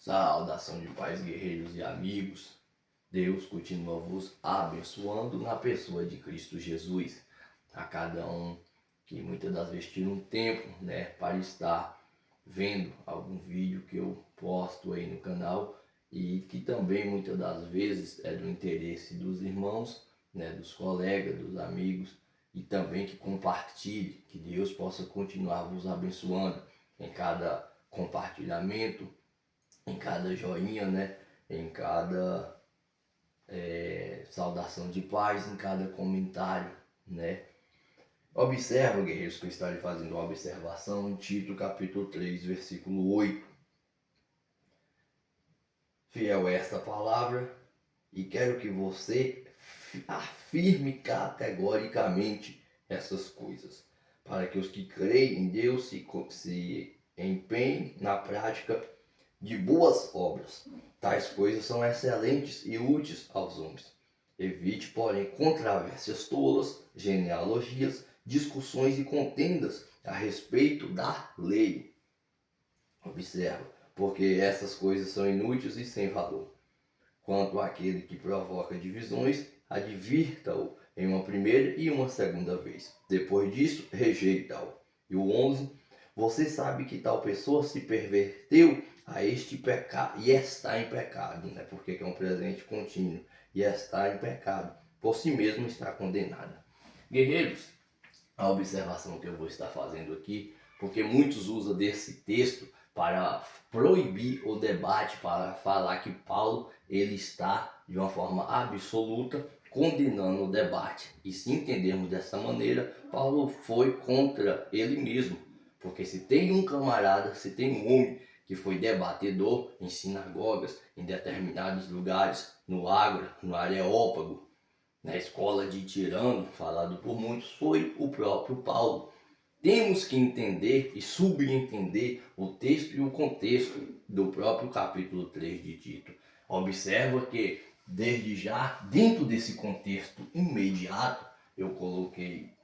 Saudação de paz, guerreiros e amigos. Deus continua vos abençoando na pessoa de Cristo Jesus. A cada um que muitas das vezes tira um tempo, para estar vendo algum vídeo que eu posto aí no canal e que também muitas das vezes é do interesse dos irmãos, dos colegas, dos amigos, e também que compartilhe, que Deus possa continuar vos abençoando em cada compartilhamento, em cada joinha, em cada saudação de paz, em cada comentário, Observa, guerreiros, que eu estarei fazendo uma observação em Tito capítulo 3, versículo 8. Fiel é esta palavra, e quero que você afirme categoricamente essas coisas, para que os que creem em Deus se empenhem na prática de boas obras. Tais coisas são excelentes e úteis aos homens. Evite, porém, controvérsias tolas, genealogias, discussões e contendas a respeito da lei. Observa, porque essas coisas são inúteis e sem valor. Quanto àquele que provoca divisões, advirta-o em uma primeira e uma segunda vez. Depois disso, rejeita-o. E o 11, você sabe que tal pessoa se perverteu a este pecado e está em pecado, porque é um presente contínuo, e está em pecado, por si mesmo está condenada. Guerreiros, a observação que eu vou estar fazendo aqui, porque muitos usam desse texto para proibir o debate, para falar que Paulo ele está de uma forma absoluta condenando o debate. E se entendermos dessa maneira, Paulo foi contra ele mesmo, porque se tem um camarada, se tem um homem que foi debatedor em sinagogas, em determinados lugares, no Ágora, no Areópago, na escola de Tirano, falado por muitos, foi o próprio Paulo. Temos que entender e subentender o texto e o contexto do próprio capítulo 3 de Tito. Observa que, desde já, dentro desse contexto imediato, eu coloquei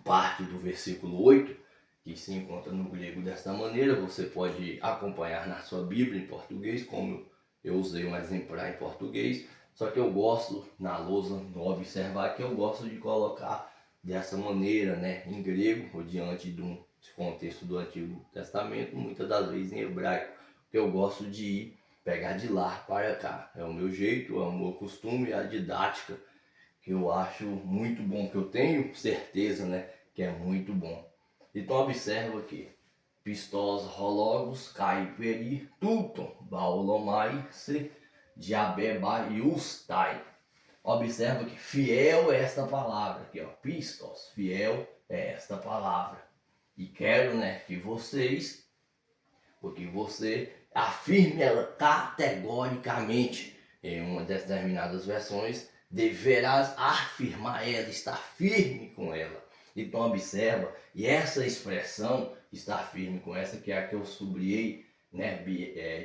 parte do versículo 8, que se encontra no grego desta maneira. Você pode acompanhar na sua Bíblia em português, como eu usei um exemplar em português, só que eu gosto, na lousa, no observar, que eu gosto de colocar dessa maneira, em grego, ou diante do contexto do Antigo Testamento, muitas das vezes em hebraico, porque eu gosto de ir pegar de lá para cá. É o meu jeito, é o meu costume, é a didática que eu acho muito bom, que eu tenho certeza, que é muito bom. Então observa aqui: Pistos rologos kai peri tuton baulomai se diabebaiustai. Observa que fiel é esta palavra aqui, pistos, fiel é esta palavra. E quero, que vocês, porque você afirme ela categoricamente. Em uma determinadas versões, deverás afirmar ela, estar firme com ela. Então observa, e essa expressão, estar firme com essa, que é a que eu sublinhei,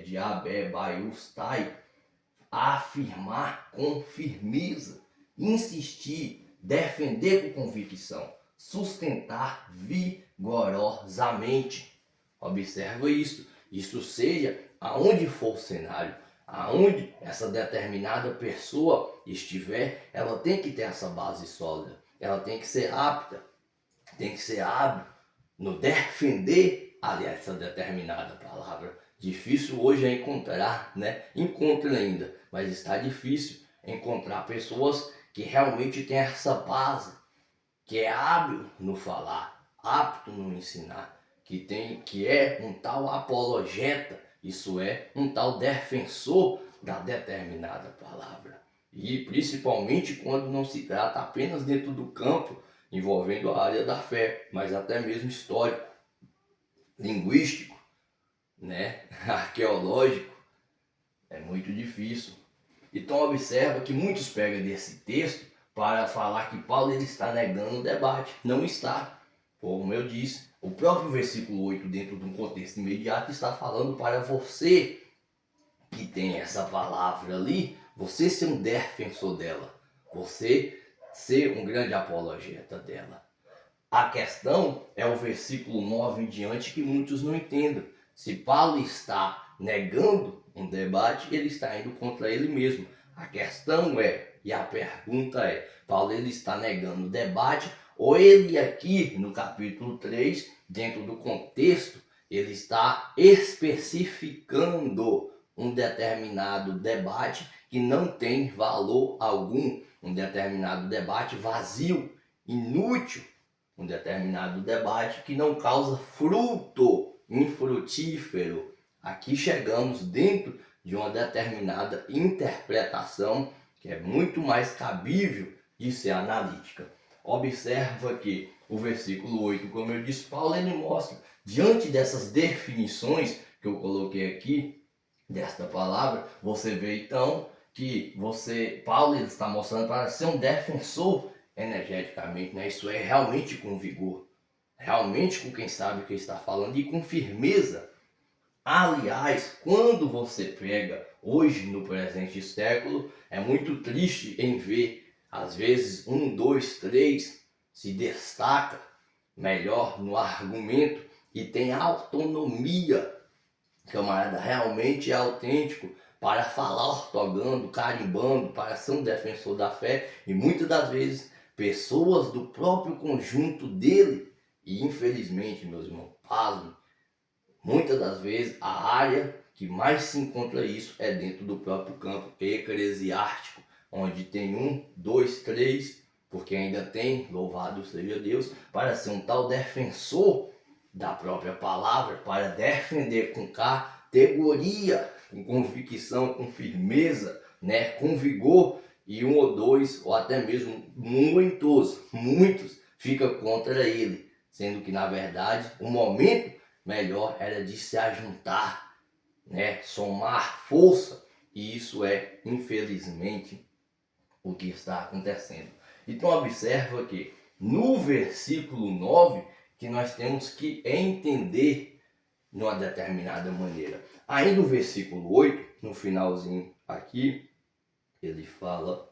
diabebaiustai, afirmar com firmeza, insistir, defender com convicção, sustentar vigorosamente. Observa isso. Isso seja aonde for o cenário, aonde essa determinada pessoa estiver, ela tem que ter essa base sólida, ela tem que ser apta, tem que ser hábil no defender essa determinada palavra. Difícil hoje é encontrar, encontra ainda, mas está difícil encontrar pessoas que realmente têm essa base, que é hábil no falar, apto no ensinar, que é um tal apologeta, isso é, um tal defensor da determinada palavra. E principalmente quando não se trata apenas dentro do campo envolvendo a área da fé, mas até mesmo histórico, linguístico, arqueológico, é muito difícil. Então observa que muitos pegam desse texto para falar que Paulo ele está negando o debate. Não está. Como eu disse, o próprio versículo 8, dentro de um contexto imediato, está falando para você que tem essa palavra ali, você ser um defensor dela, você ser um grande apologeta dela. A questão é o versículo 9 em diante, que muitos não entendem. Se Paulo está negando um debate, ele está indo contra ele mesmo. A questão é, e a pergunta é, Paulo ele está negando o debate, ou ele aqui no capítulo 3, dentro do contexto, ele está especificando um determinado debate que não tem valor algum, um determinado debate vazio, inútil, um determinado debate que não causa fruto, infrutífero. Aqui chegamos dentro de uma determinada interpretação que é muito mais cabível de ser analítica. Observa que o versículo 8, como eu disse, Paulo ele mostra, diante dessas definições que eu coloquei aqui, desta palavra, você vê então que Paulo ele está mostrando para ser um defensor energeticamente, né? Isso é realmente com vigor, realmente com quem sabe o que está falando e com firmeza. Aliás, quando você pega hoje no presente século, é muito triste em ver, às vezes, 1, 2, 3 se destaca melhor no argumento e tem autonomia, camarada realmente é autêntico para falar ortogando, carimbando, para ser um defensor da fé e muitas das vezes pessoas do próprio conjunto dele, e infelizmente, meus irmãos, pasmem, muitas das vezes a área que mais se encontra isso é dentro do próprio campo eclesiástico, onde tem 1, 2, 3, porque ainda tem, louvado seja Deus, para ser um tal defensor da própria palavra, para defender com categoria, com convicção, com firmeza, né, com vigor, e 1 ou 2, ou até mesmo muitos fica contra ele, sendo que na verdade o momento melhor era de se ajuntar, né, somar força, e isso é infelizmente o que está acontecendo. Então observa que no versículo 9 que nós temos que entender de uma determinada maneira. Ainda o versículo 8, no finalzinho aqui, ele fala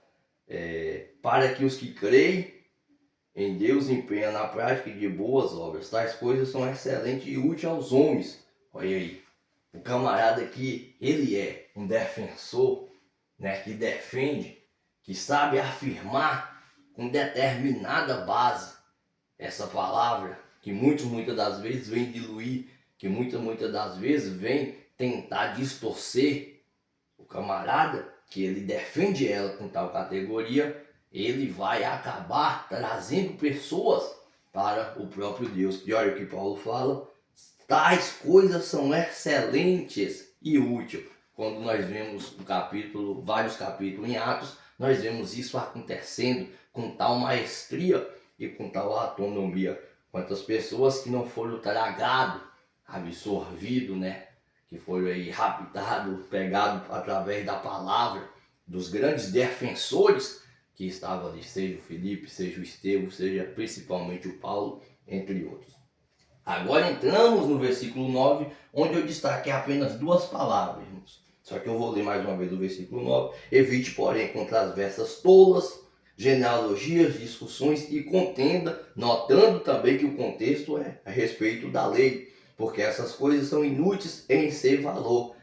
para que os que creem em Deus empenham na prática de boas obras. Tais coisas são excelentes e úteis aos homens. Olha aí, o camarada que ele é um defensor, né, que defende, que sabe afirmar com determinada base essa palavra, que muitas das vezes vem diluir, que muitas das vezes vem tentar distorcer. O camarada que ele defende ela com tal categoria, ele vai acabar trazendo pessoas para o próprio Deus. E olha o que Paulo fala, tais coisas são excelentes e úteis. Quando nós vemos vários capítulos em Atos, nós vemos isso acontecendo com tal maestria e com tal autonomia. Quantas pessoas que não foram tragados, absorvidos, né? Que foram aí raptados, pegados através da palavra dos grandes defensores que estavam ali, seja o Filipe, seja o Estevão, seja principalmente o Paulo, entre outros. Agora entramos no versículo 9, onde eu destaquei apenas 2 palavras, irmãos. Só que eu vou ler mais uma vez o versículo 9. Evite, porém, conversas tolas, genealogias, discussões e contenda, notando também que o contexto é a respeito da lei, porque essas coisas são inúteis em seu valor.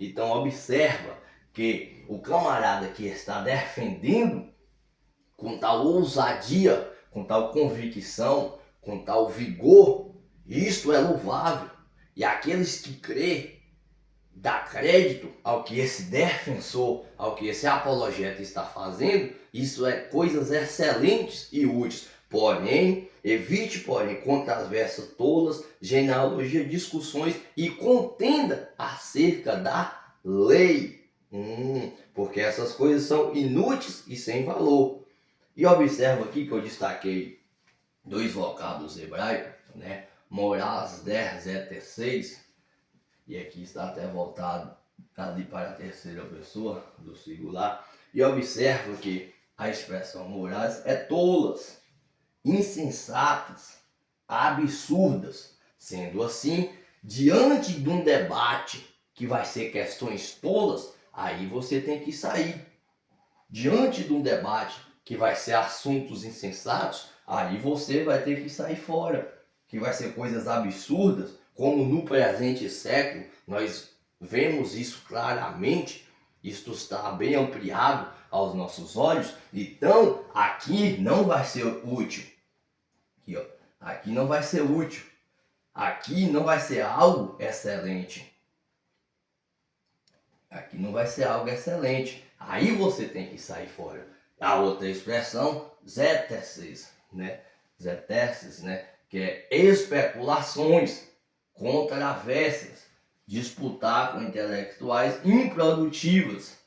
Então observa que o camarada que está defendendo com tal ousadia, com tal convicção, com tal vigor, isto é louvável. E aqueles que crê, dá crédito ao que esse defensor, ao que esse apologeta está fazendo, isso é coisas excelentes e úteis. Porém, evite, controversas tolas, genealogia, discussões e contenda acerca da lei. Porque essas coisas são inúteis e sem valor. E observa aqui que eu destaquei 2 vocábulos hebraicos, né? Moraz, der, zeter, 6. E aqui está até voltado ali para a terceira pessoa do singular. E observa que a expressão morais é tolas, insensatas, absurdas. Sendo assim, diante de um debate que vai ser questões tolas, aí você tem que sair. Diante de um debate que vai ser assuntos insensatos, aí você vai ter que sair fora. Que vai ser coisas absurdas, como no presente século nós vemos isso claramente, isto está bem ampliado aos nossos olhos, então aqui não vai ser útil. Aqui, ó, aqui não vai ser útil. Aqui não vai ser algo excelente. Aqui não vai ser algo excelente. Aí você tem que sair fora. A outra expressão, zéteses, né? Zéteses, né? Que é especulações, controvérsias, disputar com intelectuais improdutivas.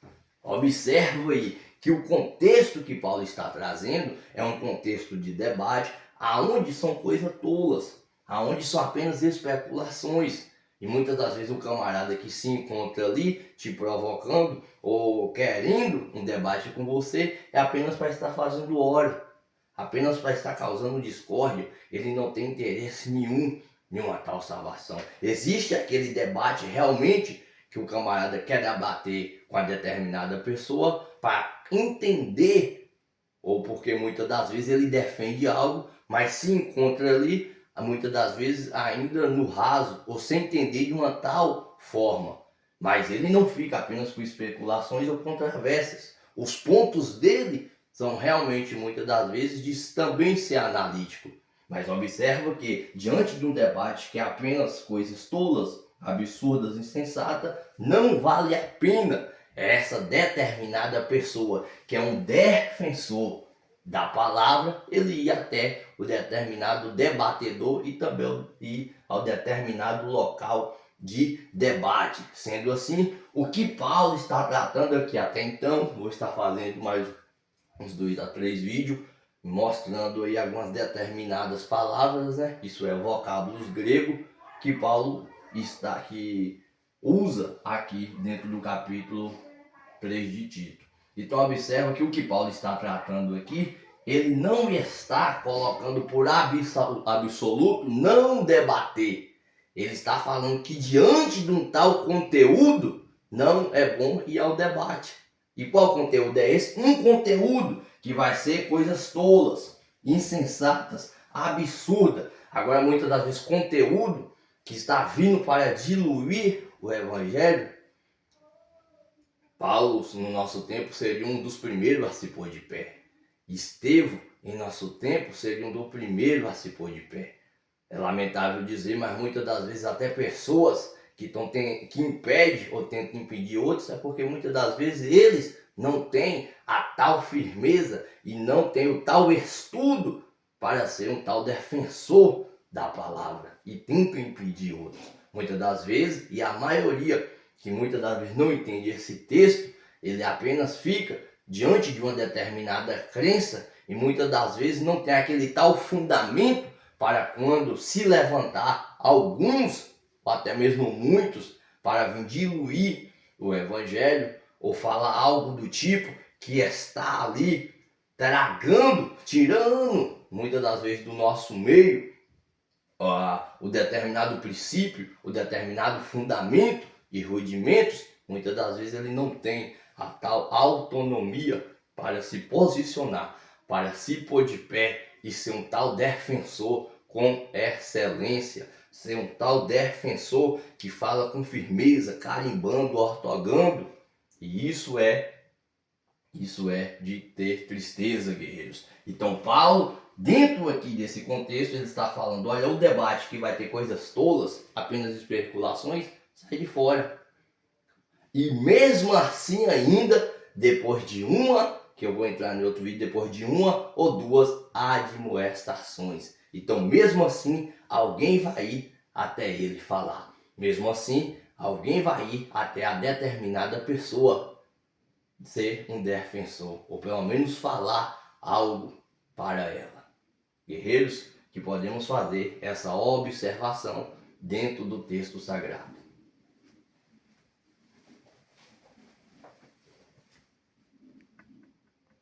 Observa aí que o contexto que Paulo está trazendo é um contexto de debate, aonde são coisas tolas, aonde são apenas especulações. E muitas das vezes o camarada que se encontra ali te provocando ou querendo um debate com você é apenas para estar fazendo hora, apenas para estar causando discórdia. Ele não tem interesse nenhum em uma tal salvação. Existe aquele debate realmente que o camarada quer debater com a determinada pessoa para entender, ou porque muitas das vezes ele defende algo, mas se encontra ali, muitas das vezes ainda no raso, ou sem entender de uma tal forma. Mas ele não fica apenas com especulações ou controvérsias. Os pontos dele são realmente, muitas das vezes, de também ser analítico. Mas observa que, diante de um debate que é apenas coisas tolas, absurdas, insensatas, não vale a pena essa determinada pessoa, que é um defensor da palavra, ele ir até o determinado debatedor e também ir ao determinado local de debate. Sendo assim, o que Paulo está tratando aqui até então, vou estar fazendo mais uns 2 a 3 vídeos, mostrando aí algumas determinadas palavras, né? Isso é vocábulos grego que Paulo que usa aqui dentro do capítulo 3 de Tito. Então observa que o que Paulo está tratando aqui, ele não está colocando por absoluto não debater. Ele está falando que diante de um tal conteúdo, não é bom ir ao debate. E qual conteúdo é esse? Um conteúdo que vai ser coisas tolas, insensatas, absurdas. Agora, muitas das vezes, conteúdo que está vindo para diluir o evangelho. Paulo, no nosso tempo, seria um dos primeiros a se pôr de pé. Estevão, em nosso tempo, seria um dos primeiros a se pôr de pé. É lamentável dizer, mas muitas das vezes até pessoas que impedem ou tentam impedir outros, é porque muitas das vezes eles não têm a tal firmeza e não têm o tal estudo para ser um tal defensor da palavra e tentam impedir outros. Muitas das vezes, e a maioria que muitas das vezes não entende esse texto, ele apenas fica diante de uma determinada crença e muitas das vezes não tem aquele tal fundamento para quando se levantar alguns, ou até mesmo muitos, para vir diluir o evangelho ou falar algo do tipo que está ali tragando, tirando muitas das vezes do nosso meio o determinado princípio, o determinado fundamento e rudimentos, muitas das vezes ele não tem a tal autonomia para se posicionar, para se pôr de pé e ser um tal defensor com excelência, ser um tal defensor que fala com firmeza, carimbando, ortogando. E isso é de ter tristeza, guerreiros. Então Paulo, dentro aqui desse contexto, ele está falando, olha, o debate que vai ter coisas tolas, apenas especulações, sai de fora. E mesmo assim ainda, depois de uma, que eu vou entrar em outro vídeo, depois de uma ou duas admoestações. Então mesmo assim, alguém vai ir até ele falar. Mesmo assim, alguém vai ir até a determinada pessoa ser um defensor, ou pelo menos falar algo para ela. Guerreiros, que podemos fazer essa observação dentro do texto sagrado.